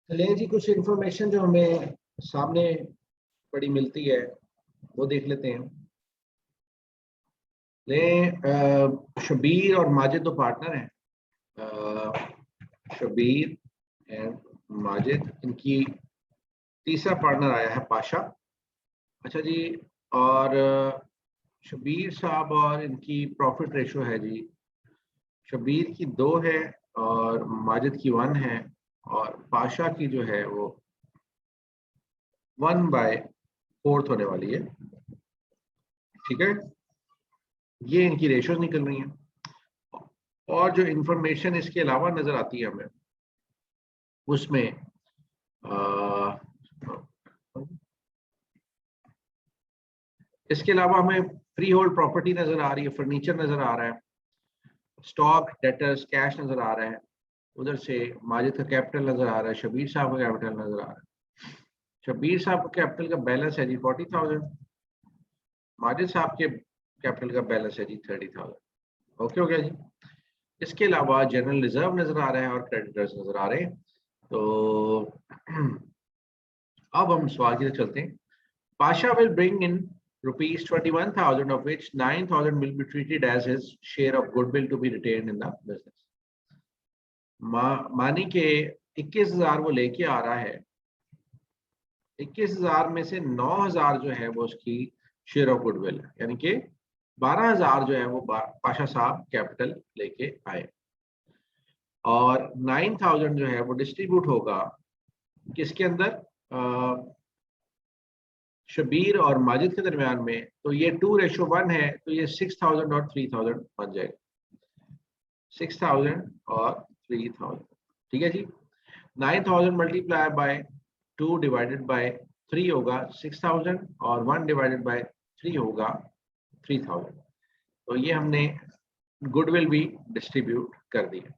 चलिए जी, कुछ इंफॉर्मेशन जो हमें सामने बड़ी मिलती है वो देख लेते हैं। शबीर और माजिद दो पार्टनर हैं। शबीर एंड माजिद, इनकी तीसरा पार्टनर आया है पाशा। अच्छा जी, और शबीर साहब और इनकी प्रॉफिट रेशो है जी, शबीर की 2 है और माजिद की 1 है, और पाशा की जो है वो 1/4 होने वाली है। ठीक है, ये इनकी रेशोज निकल रही हैं। और जो इंफॉर्मेशन इसके अलावा नजर आती है हमें उसमें इसके अलावा हमें फ्री होल्ड प्रॉपर्टी नजर आ रही है, फर्नीचर नजर आ रहा है, स्टॉक, डेटर्स, कैश नजर आ रहा है। उधर से माजिद का कैपिटल नजर आ रहा है, शबीर साहब का कैपिटल नजर आ रहा है। शबीर साहब का कैपिटल का बैलेंस है जी 40,000, माजिद साहब के कैपिटल का बैलेंस है जी 30,000। ओके हो गया जी। इसके अलावा जनरल रिजर्व नजर आ रहा है और क्रेडिटर्स नजर आ रहे हैं। तो अब हम सवाल की तरफ चलते हैं। Pasha will bring in ₹21,000 of which 9,000 will be treated as his share of goodwill to be retained in the business. मानी के 21,000 वो लेके आ रहा है, 21,000 में से 9,000 जो है वो उसकी शेयर ऑफ गुडविल है, यानी कि 12,000 जो है वो पाशा साहब कैपिटल लेके आए, और 9,000 जो है वो डिस्ट्रीब्यूट होगा किसके अंदर, शबीर और माजिद के दरमियान में। तो ये 2:1 है, तो ये 6,000 और 3,000 बन जाएगा, 6,000 और 3,000। ठीक है जी। 9,000 मल्टीप्लाई बाय 2 डिवाइडेड बाय 3 होगा 6,000, और 1 डिवाइडेड बाय 3 होगा 3,000। तो ये हमने गुडविल भी डिस्ट्रीब्यूट कर दिया।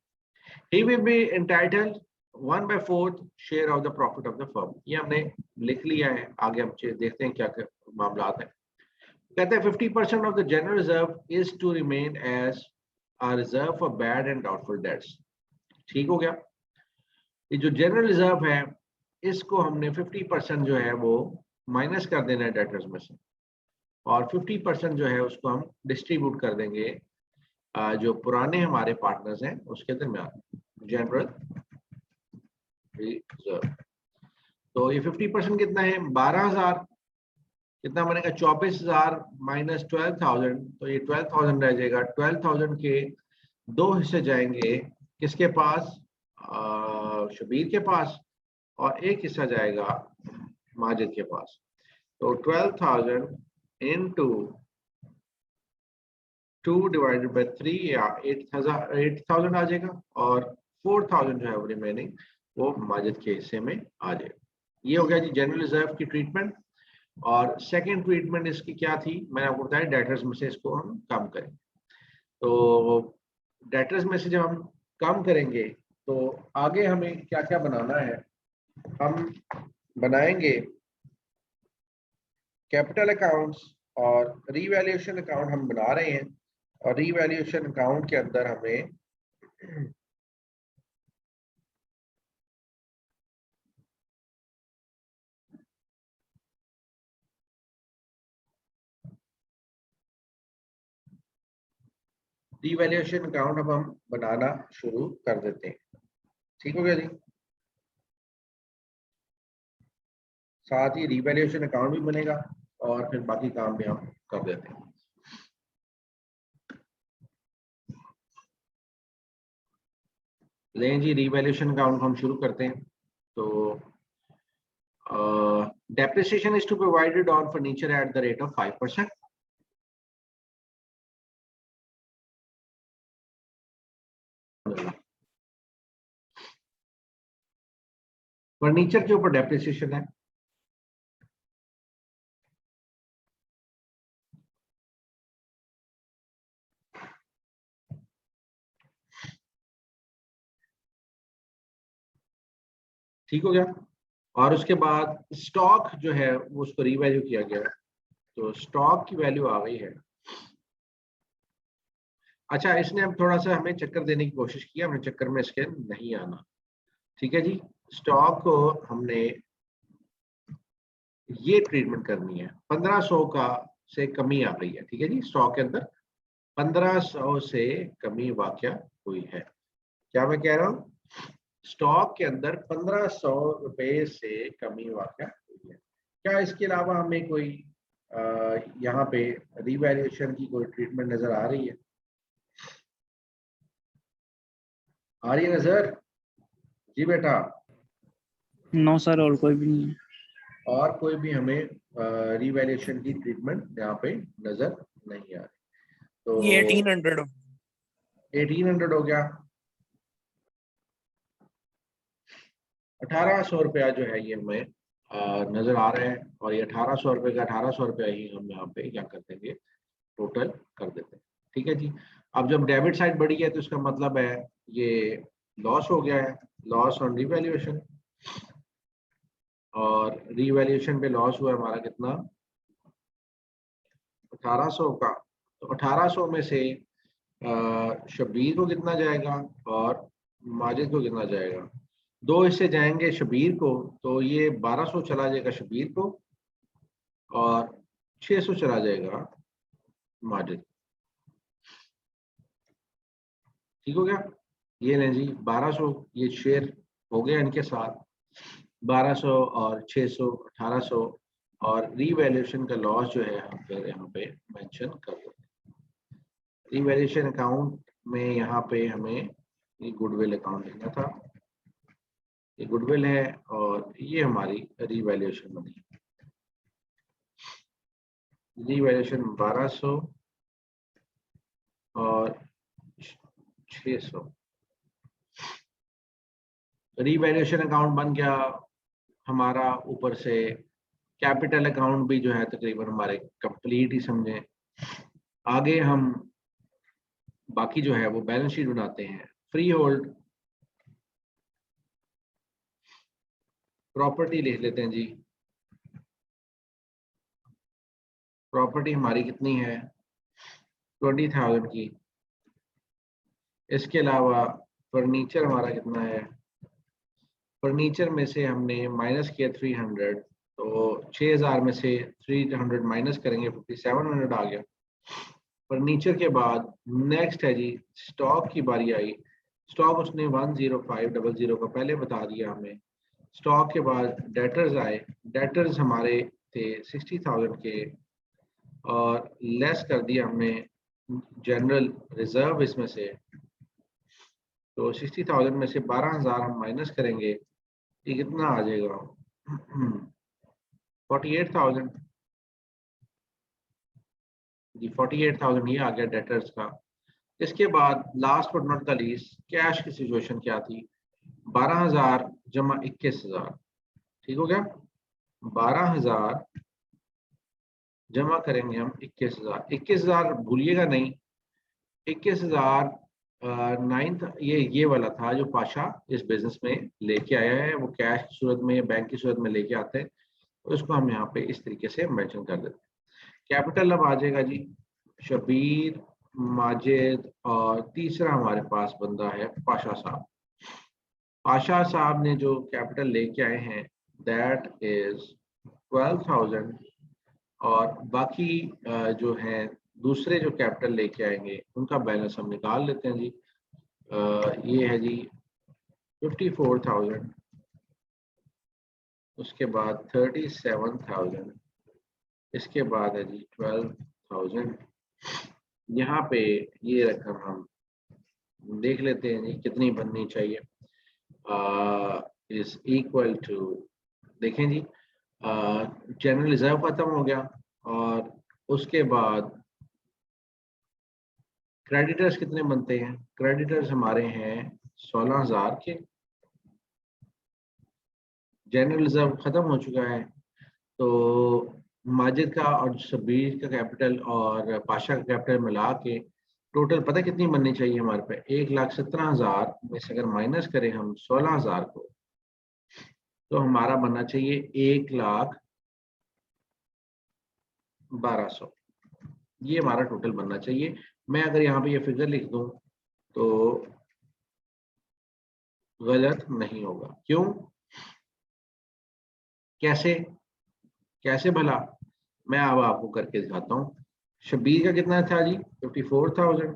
He will be entitled 1/4 share of the profit of the firm। ये हमने लिख लिया है, आगे हम देखते हैं क्या क्या मामला है। कहते हैं 50% of the general reserve is to remain as a reserve for bad and doubtful debts। ठीक हो गया। ये जो जनरल रिजर्व है इसको हमने 50% जो है वो माइनस कर देना है डेटर्स में से, और 50% जो है उसको हम डिस्ट्रीब्यूट कर देंगे जो पुराने हमारे पार्टनर्स हैं उसके दरमियान, जनरल रिजर्व। तो ये 50% कितना है, 12,000, कितना बनेगा 24,000 माइनस 12,000, तो ये 12,000 रह जाएगा। 12,000 के 2 हिस्से जाएंगे किसके पास, शबीर के पास, और एक हिस्सा जाएगा माजिद के पास। तो 12,000 into 2 डिवाइडेड बाय 3 या 8,000 आ जाएगा, और 4,000 जो है वो रिमेनिंग वो माजिद के हिस्से में आ जाएगा। ये हो गया जी जनरल रिजर्व की ट्रीटमेंट। और सेकंड ट्रीटमेंट इसकी क्या थी, मैंने आपको बताया डेटर्स में से इसको हम कम करेंगे। तो डेटर्स में से जब हम कम करेंगे तो आगे हमें क्या क्या बनाना है, हम बनाएंगे कैपिटल अकाउंट्स और रीवैल्यूएशन अकाउंट हम बना रहे हैं, और रीवैल्यूएशन अकाउंट के अंदर हमें रीवैल्यूएशन अकाउंट अब हम बनाना शुरू कर देते हैं। ठीक हो गया जी। साथ ही रीवैल्यूएशन अकाउंट भी बनेगा और फिर बाकी काम भी हम कर देते हैं। लें जी, रीवैल्यूएशन अकाउंट हम शुरू करते हैं। तो depreciation is to be provided on furniture at the rate of 5%। Furniture के ऊपर डेप्रिसिएशन है। ठीक हो गया। और उसके बाद स्टॉक जो है वो उसको रीवैल्यू किया गया है, तो स्टॉक की वैल्यू आ गई है। अच्छा, इसने अब थोड़ा सा हमें चक्कर देने की कोशिश की, हमने चक्कर में इसके नहीं आना। ठीक है जी। स्टॉक को हमने ये ट्रीटमेंट करनी है, 1500 का से कमी आ गई है, ठीक है जी। स्टॉक के अंदर 1500 से कमी वाकया हुई है। क्या मैं कह रहा हूँ, स्टॉक के अंदर 1500 रुपए से कमी वाकया हुई है। क्या इसके अलावा हमें कोई यहाँ पे रिवैल्यूएशन की कोई ट्रीटमेंट नजर आ रही है? आ रही है नजर? जी बेटा। नो सर, और कोई भी नहीं है। और कोई भी हमें रिवैल्यूएशन की ट्रीटमेंट यहाँ पे नजर नहीं आ रही। तो ये 1800 1800 हो गया। 1800 रुपया जो है ये हमें नजर आ रहा है, और ये 1800 रुपये का 1800 रुपया ही हम यहाँ पे क्या कर देंगे, टोटल कर देते हैं। ठीक है जी। अब जब डेबिट साइड बढ़ी है तो इसका मतलब है ये लॉस हो गया है, लॉस ऑन रिवैल्यूएशन। और रिवैल्यूएशन पे लॉस हुआ हमारा कितना, 1800 का। तो 1800 में से शबीर को कितना जाएगा और माजिद को कितना जाएगा? 2 हिस्से जाएंगे शबीर को, तो ये 1200 चला जाएगा शबीर को और 600 चला जाएगा माजिद। ठीक हो गया? ये लें जी 1200 ये शेयर हो गया इनके साथ, 1200 और 600 1800, और रिवैल्यूएशन का लॉस जो है हम फिर यहाँ पे मेंशन कर देते हैं। रिवैल्यूएशन अकाउंट में यहाँ पे हमें ये गुडविल अकाउंट लिखना था, ये गुडविल है और ये हमारी रिवैल्यूएशन बनी। रिवैल्यूएशन 1200 और 600। रिवैल्यूएशन अकाउंट बन गया हमारा। ऊपर से कैपिटल अकाउंट भी जो है तकरीबन हमारे कंप्लीट ही समझें। आगे हम बाकी जो है वो बैलेंस शीट बनाते हैं। फ्री होल्ड प्रॉपर्टी लिख लेते हैं जी। प्रॉपर्टी हमारी कितनी है, 20,000 की। इसके अलावा फर्नीचर हमारा कितना है, फर्नीचर में से हमने माइनस किया 300, तो 6000 में से 300 माइनस करेंगे 5700 आ गया। फर्नीचर के बाद नेक्स्ट है जी स्टॉक की बारी आई। स्टॉक उसने 10500 का पहले बता दिया हमें। स्टॉक के बाद डेटर्स आए, डेटर्स हमारे थे 60,000 के, और लेस कर दिया हमने जनरल रिजर्व इसमें से। तो 60,000 में से 12,000 हम माइनस करेंगे, ये कितना आ जाएगा 48,000 जी। 48,000 ये आ गया डेटर्स का। इसके बाद last but not the least cash की सिचुएशन क्या थी, 12,000 जमा 21,000। ठीक हो गया? 12,000 जमा करेंगे हम 21,000। 21,000 भूलिएगा नहीं, 21,000 नाइन्थ ये वाला था जो पाशा इस बिजनेस में लेके आया है। वो कैश की सूरत में, बैंक की सूरत में लेके आते हैं, तो इसको हम यहाँ पे इस तरीके से मेंशन कर देते हैं। कैपिटल अब आ जाएगा जी शबीर, माजिद, और तीसरा हमारे पास बंदा है पाशा साहब। पाशा साहब ने जो कैपिटल लेके आए हैं दैट इज 12,000, और बाकी जो हैं दूसरे जो कैपिटल लेके आएंगे उनका बैलेंस हम निकाल लेते हैं जी। ये है जी 54,000, उसके बाद 37,000, इसके बाद है जी 12,000। यहाँ पे ये रकम हम देख लेते हैं जी कितनी बननी चाहिए। इज इक्वल टू, देखें जी जनरल रिजर्व खत्म हो गया, और उसके बाद क्रेडिटर्स कितने बनते हैं, क्रेडिटर्स हमारे हैं 16,000 के। जनरल रिजर्व खत्म हो चुका है, तो माजिद का और शबीर का कैपिटल और पाशा का कैपिटल मिला के टोटल पता कितनी बननी चाहिए हमारे पे, 1,17,000 में से अगर माइनस करें हम 16,000 को, तो हमारा बनना चाहिए 1,12,000। ये हमारा टोटल बनना चाहिए। मैं अगर यहाँ पे ये फिगर लिख दूं तो गलत नहीं होगा। क्यों, कैसे, कैसे भला, मैं अब आपको करके दिखाता हूँ। शब्बीर का कितना था जी, 54,000।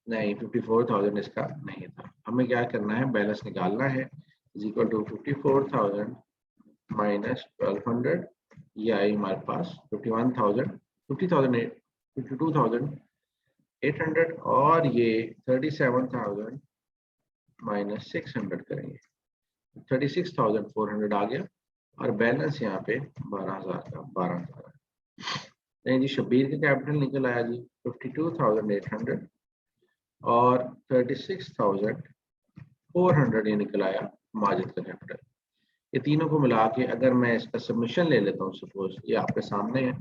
नहीं, 54,000 इसका नहीं था। हमें क्या करना है, बैलेंस निकालना है। इज इक्वल टू 54,000 माइनस 1200, ये आई हमारे पास 51,000, 50,000, 52,800, और ये 37,000 माइनस 600 करेंगे, 36,400 आ गया, और बैलेंस यहाँ पे 12,000 का 12,000। नहीं जी, शब्बीर का कैपिटल निकल आया जी 52,800 और 36,400 ये निकल आया माजिद का कैपिटल। ये तीनों को मिला के अगर मैं इसका सबमिशन ले लेता हूँ, सपोज ये आपके सामने है,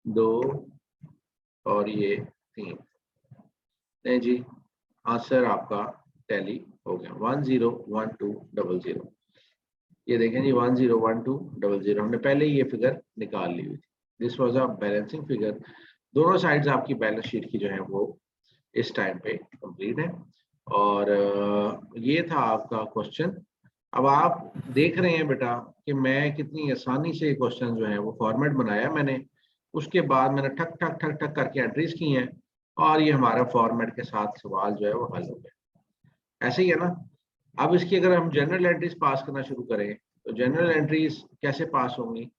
2 और ये 3, नहीं जी, आंसर आपका टैली हो गया 101200। ये देखें जी 101200, हमने पहले ही ये फिगर निकाल ली हुई थी। This was a balancing figure. दोनों साइड्स आपकी बैलेंस शीट की जो है वो इस टाइम पे कंप्लीट है, और ये था आपका क्वेश्चन। अब आप देख रहे हैं बेटा कि मैं कितनी आसानी से क्वेश्चन जो है वो फॉर्मेट बनाया मैंने, उसके बाद मैंने ठक ठक ठक ठक करके एंट्रीज की हैं, और ये हमारा फॉर्मेट के साथ सवाल जो है वो हल हो गया। ऐसे ही है ना। अब इसकी अगर हम जनरल एंट्रीज पास करना शुरू करें, तो जनरल एंट्रीज कैसे पास होंगी?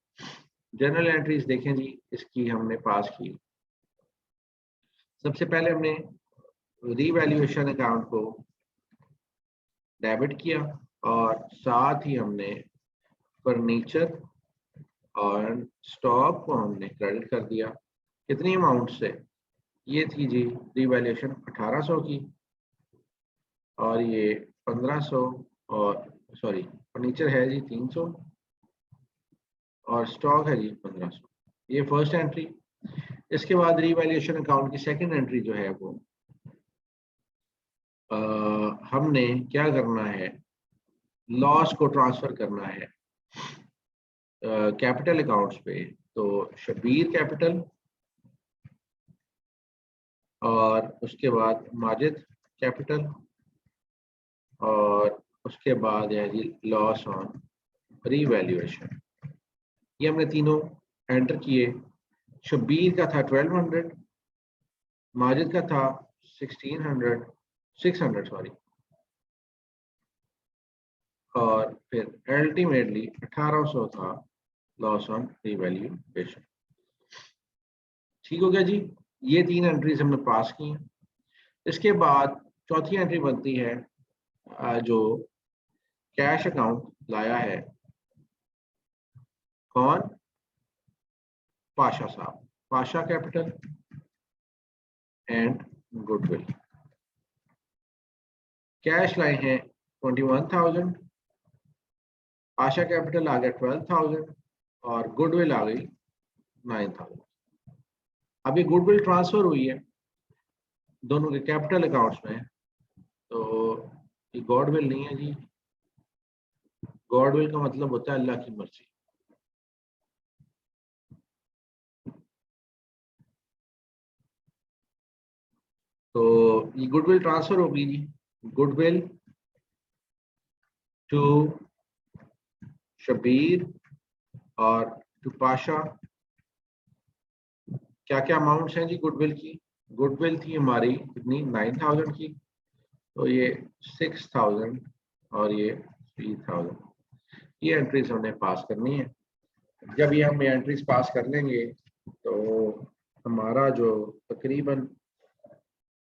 जनरल एंट्रीज देखें जी, इसकी हमने पास की। सबसे पहले हमने रीवैल्यूएशन अकाउंट को डेबिट किया, और साथ ही हमने फर्नीचर और स्टॉक को हमने क्रेडिट कर दिया। कितनी अमाउंट से? ये थी जी रीवैल्यूएशन 1800 की, और ये 1500, और सॉरी फर्नीचर है जी 300, और स्टॉक है जी 1500। ये फर्स्ट एंट्री। इसके बाद रीवैल्यूएशन अकाउंट की सेकंड एंट्री जो है वो हमने क्या करना है, लॉस को ट्रांसफर करना है कैपिटल अकाउंट्स पे। तो शबीर कैपिटल, और उसके बाद माजिद कैपिटल, और उसके बाद है जी लॉस ऑन रीवैल्यूएशन। ये हमने तीनों एंटर किए। शबीर का था 1200, माजिद का था 600 सॉरी, और फिर अल्टीमेटली 1800 था लॉस ऑन रीवैल्यूएशन। ठीक हो गया जी। ये 3 एंट्रीज हमने पास की हैं। इसके बाद चौथी एंट्री बनती है जो कैश अकाउंट लाया है कौन? पाशा साहब, Pasha capital and goodwill. Cash लाए हैं 21,000, पाशा कैपिटल आ गया 12,000, और गुडविल आ गई 9,000। अभी गुडविल ट्रांसफर हुई है दोनों के कैपिटल अकाउंट्स में, तो ये गॉडविल नहीं है जी। गॉडविल का मतलब होता है अल्लाह की मर्जी। तो ये गुडविल ट्रांसफर होगी जी, गुडविल टू शबीर और टू पाशा। क्या क्या अमाउंट्स हैं जी गुडविल की? गुडविल थी हमारी कितनी, 9,000 की, तो ये 6,000 और ये 3,000। ये एंट्रीज हमने पास करनी है। जब ये हम एंट्रीज पास कर लेंगे तो हमारा जो तकरीबन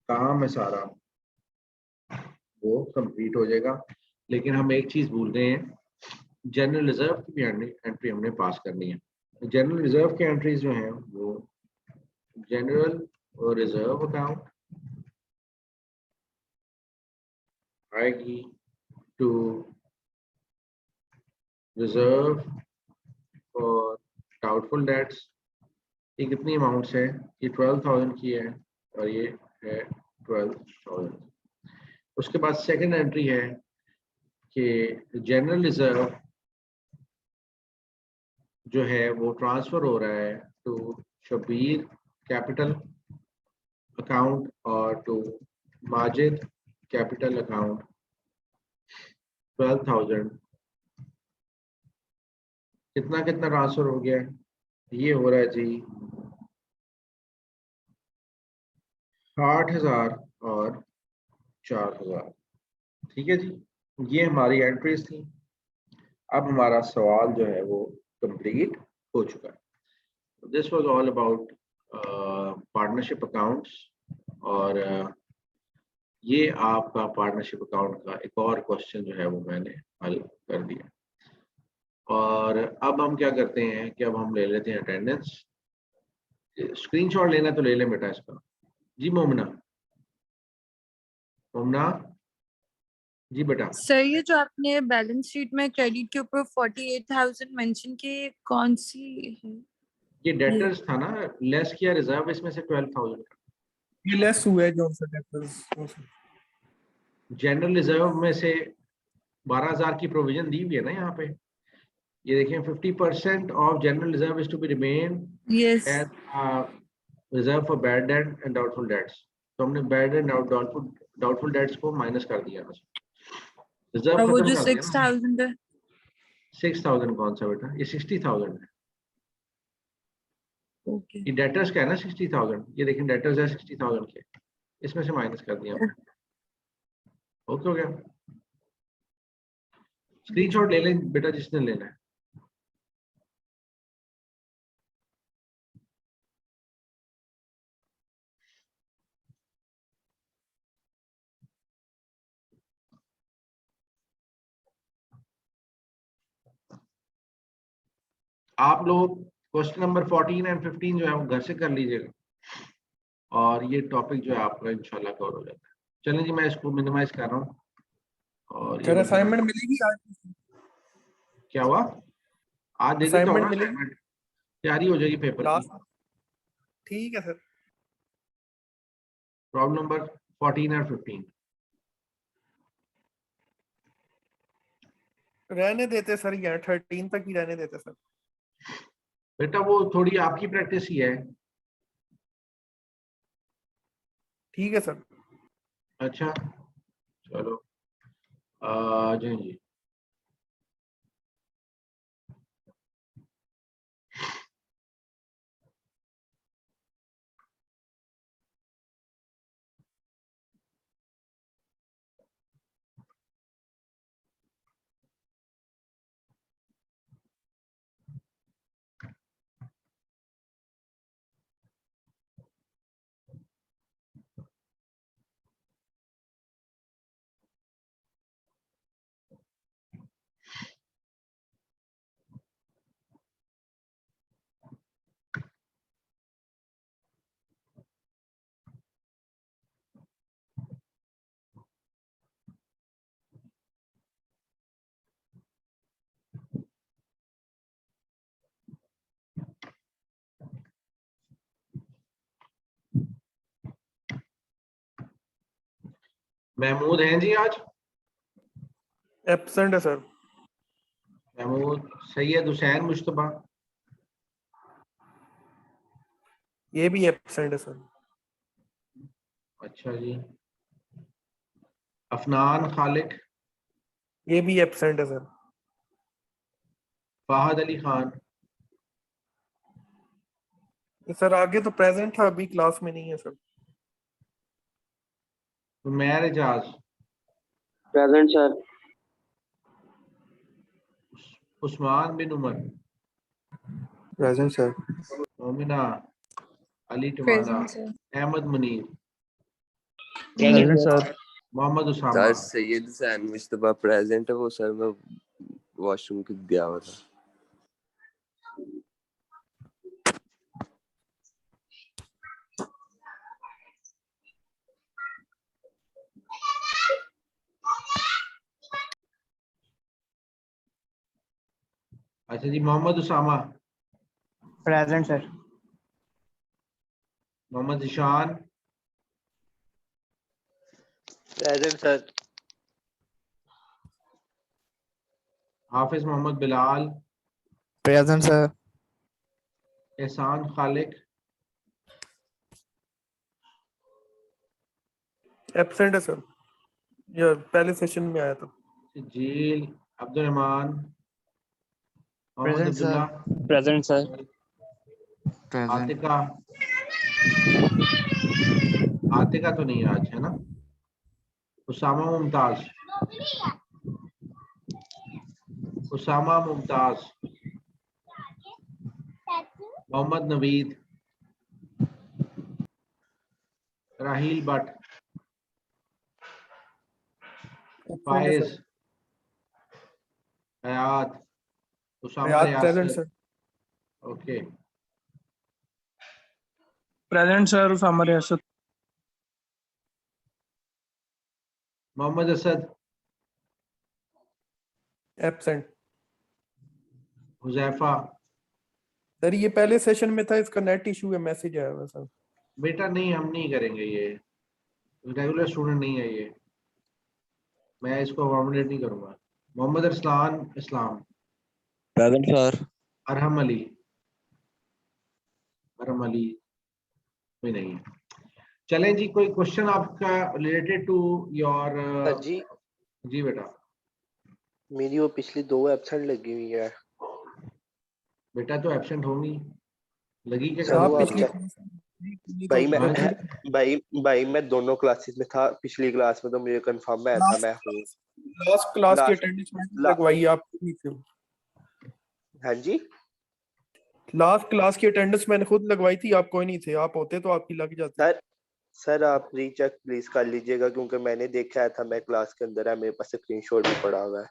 काम है सारा वो कंप्लीट हो जाएगा। लेकिन हम एक चीज भूल गए हैं, जनरल रिजर्व की भी एंट्री हमने पास करनी है। जनरल रिजर्व की एंट्रीज जो हैं वो जनरल रिजर्व अकाउंट आएगी टू रिजर्व और डाउटफुल डेट्स। ये कितनी अमाउंट्स है? ये 12,000 की है, और ये है 12,000। उसके बाद सेकंड एंट्री है कि जनरल रिजर्व जो है वो ट्रांसफर हो रहा है टू शबीर कैपिटल अकाउंट और टू माजिद कैपिटल अकाउंट 12,000, कितना कितना ट्रांसफर हो गया है? ये हो रहा है जी 60,000 और 4,000। ठीक है जी, ये हमारी एंट्रीज थी। अब हमारा सवाल जो है वो कंप्लीट हो चुका है। This was all about partnership accounts, और ये आपका पार्टनरशिप अकाउंट का एक और क्वेश्चन जो है वो मैंने हल कर दिया। और अब हम क्या करते हैं कि अब हम ले लेते हैं अटेंडेंस। स्क्रीनशॉट लेना तो ले लें बेटा इसका। जी मोमना, मोमना जी बेटा। सर ये जो आपने बैलेंस शीट में क्रेडिट के ऊपर 48,000 मेंशन किए, कौन सी है? ये डेटर्स था ना, लेस किया रिजर्व इसमें से 12,000 का। ये लेस हुआ है जो सा डेटर्स। जनरल रिजर्व में से 12,000 की प्रोविजन दी हुई है ना यहाँ पे। ये देखें 50% of general reserve is to be remain yes. As reserve for bad debt and doubtful debts. तो हमने बैड एंड डाउटफुल डेट्स को माइनस कर दिया, रिजर्व और वो खत्म जो कर दिया ना। 6,000 है? 6,000 कौन सा बेटा, ये 60,000 है। ओके। ये डेटर्स का है ना 60,000, ये देखें डेटर्स है 60,000 के, इसमें से माइनस कर दिया हमने। ओके हो गया। स्क्रीनशॉट ले लें बेटा जिसने लेना है। आप लोग क्वेश्चन नंबर 14 एंड 15 जो है वो घर से कर लीजिएगा, और ये टॉपिक जो है आपका इंशाल्लाह कवर हो जाता है। चलें जी, मैं इसको मिनिमाइज कर रहा हूँ। और ये सर असाइनमेंट मिलेगी आज? क्या हुआ? आज दे देता हूँ ना असाइनमेंट मिलेगी assignment, तैयारी हो जाएगी पेपर की। लास्ट? ठीक है सर। प्रॉब्लम नंबर 14 और 15। रहने देते सर, यहाँ 13 तक ही रहने देते सर। बेटा वो थोड़ी आपकी प्रैक्टिस ही है। ठीक है सर। अच्छा चलो आ जाइए जी। महमूद हैं जी आज? एब्सेंट है सर। महमूद, सैयद हुसैन मुश्तबा, ये भी एब्सेंट है सर। अच्छा जी। अफनान खालिक, ये भी एब्सेंट है सर। फाहद अली खान, सर आगे तो प्रेजेंट था, अभी क्लास में नहीं है sir. Umair Ejaz, present sir. Usman bin Umar, present sir. Momina, Ali Tamana, present sir. Ahmed Munir, present sir. Mohammad Usama. Sir Syed Hussain Mujtaba present है, वो सर मैं वॉशरूम के गया हुआ था। अच्छा जी, Mohammad Usama, present sir. Mohammad Ishan, present sir. Hafiz Mohammad Bilal, present sir. Ehsan Khaliq, absent है सर। या पहले सेशन में आया था। Zeel, Abdul Rehman, Mohammad Present, sir. Abdullah, present sir. Present. Atika. Atika तो नहीं है आज, है ना? Usama Mumtaz, Usama Mumtaz, Mohammad Naveed, Raheel Bhatt, Faiz, Hayat, Usama Riyad present Riyasat. Sir. Okay, present sir Usama Riyasat. Mohammad Asad, absent. Huzaifa. Sir ये पहले सेशन में था, इसका नेट इशू है, मैसेज आया हुआ सर। बेटा नहीं, हम नहीं करेंगे ये, रेगुलर स्टूडेंट नहीं है ये, मैं इसको अकोमोडेट नहीं करूंगा। मोहम्मद अरसलान इस्लाम, प्रेजेंट सर। अरहम अली, अरहम अली कोई नहीं है। चलें जी, कोई क्वेश्चन आपका रिलेटेड टू योर? सर जी जी बेटा। मेरी वो पिछली 2 एब्सेंट लगी हुई है। बेटा तो एब्सेंट होंगी, लगी के सर कब? आप वो पिछली भाई मैं हाँ जी। भाई मैं दोनों क्लासेस में था। पिछली क्लास में तो मुझे कंफर्म है था मैं हूँ। लास्ट क्लास की लास्ट अटेंडेंस मैंने ला- लगवाई, आप नहीं थे। हाँ जी लास्ट क्लास की अटेंडेंस मैंने खुद लगवाई थी, आप कोई नहीं थे। आप होते तो आपकी लग जाती। सर आप रीचेक प्लीज कर लीजिएगा, क्योंकि मैंने देखा था, मैं क्लास के अंदर है, मेरे पास स्क्रीनशॉट भी पड़ा हुआ है।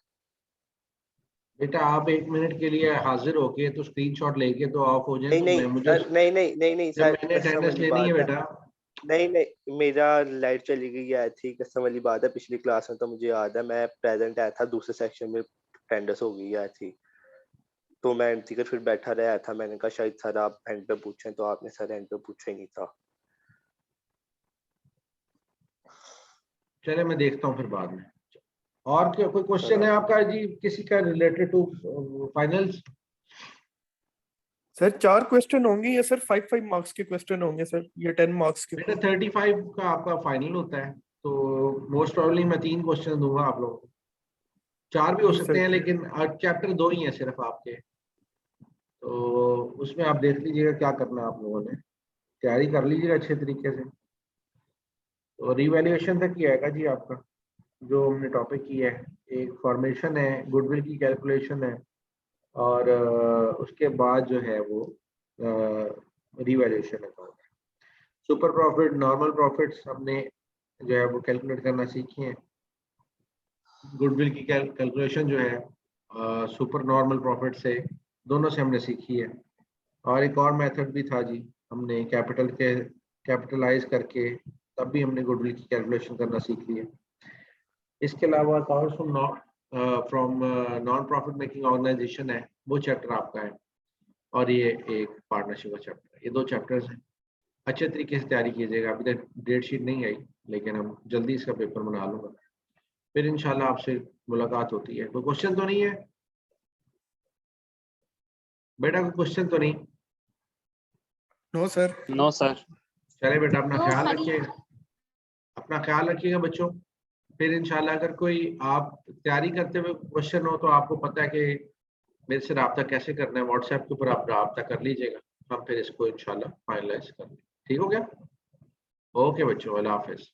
बेटा आप 1 मिनट के लिए हाजिर होके तो स्क्रीनशॉट लेके तो ऑफ हो जाए, नहीं तो नहीं मैं मुझे सर, नहीं जब सर, मैंने कसम अटेंडेंस वाली लेनी है बात है। बेटा। नहीं मेरा लाइट चली गई है थी, कसम वाली बात है। पिछली क्लास में तो मुझे याद है मैं प्रेजेंट आया था, दूसरे सेक्शन में अटेंडेंस हो गई है थी, तो मैं एंटी कर फिर बैठा रहा था। मैंने कहा शायद सर आप एंड पे पूछें, तो आपने सर एंड पे पूछा ही नहीं था। चले मैं देखता हूँ फिर बाद में। और क्या कोई क्वेश्चन है सर आपका जी, किसी का related to finals? Sir 4 question होंगे या सर 5 मार्क्स के क्वेश्चन होंगे सर, या 10 मार्क्स के? बेटा 35 का आपका फाइनल होता है, तो मोस्ट प्रोबेबली मैं 3 क्वेश्चन दूंगा आप लोगों को। 4 भी हो जी सकते सर। हैं, लेकिन चैप्टर 2 ही है सिर्फ आपके, तो उसमें आप देख लीजिएगा क्या करना है आप लोगों ने, तैयारी कर लीजिएगा अच्छे तरीके से। तो रिवैल्यूएशन तक ही आएगा जी आपका, जो हमने टॉपिक किया है। एक फॉर्मेशन है, गुडविल की कैलकुलेशन है, और उसके बाद जो है वो रिवैल्यूएशन है। सुपर प्रॉफिट, नॉर्मल प्रॉफिट्स हमने जो है वो कैलकुलेट करना सीखी है। गुडविल की कैलकुलेशन जो है सुपर नॉर्मल प्रॉफिट से, दोनों से हमने सीखी है। और एक और मेथड भी था जी, हमने कैपिटलाइज करके तब भी हमने गुडविल की कैलकुलेशन करना सीख ली है। इसके अलावा accounts from non profit making organization है, वो चैप्टर आपका है, और ये एक पार्टनरशिप का चैप्टर है। ये 2 चैप्टर्स हैं, अच्छे तरीके से तैयारी कीजिएगा। अभी तक डेट शीट नहीं आई, लेकिन हम जल्दी इसका पेपर बना लूँगा, फिर इंशाल्लाह आपसे मुलाकात होती है। कोई क्वेश्चन तो नहीं है बेटा? कोई क्वेश्चन तो नहीं? No sir. No sir. चले बेटा, अपना ख्याल रखिएगा, अपना ख्याल रखिएगा बच्चों। फिर इंशाल्लाह अगर कोई आप तैयारी करते हुए क्वेश्चन हो, तो आपको पता है कि मेरे से रब्ता कैसे करना है, व्हाट्सएप के ऊपर आप रब्ता कर लीजिएगा, हम फिर इसको इंशाल्लाह फाइनलाइज कर लेंगे। ठीक हो गया? ओके बच्चों, अल्लाह हाफिज।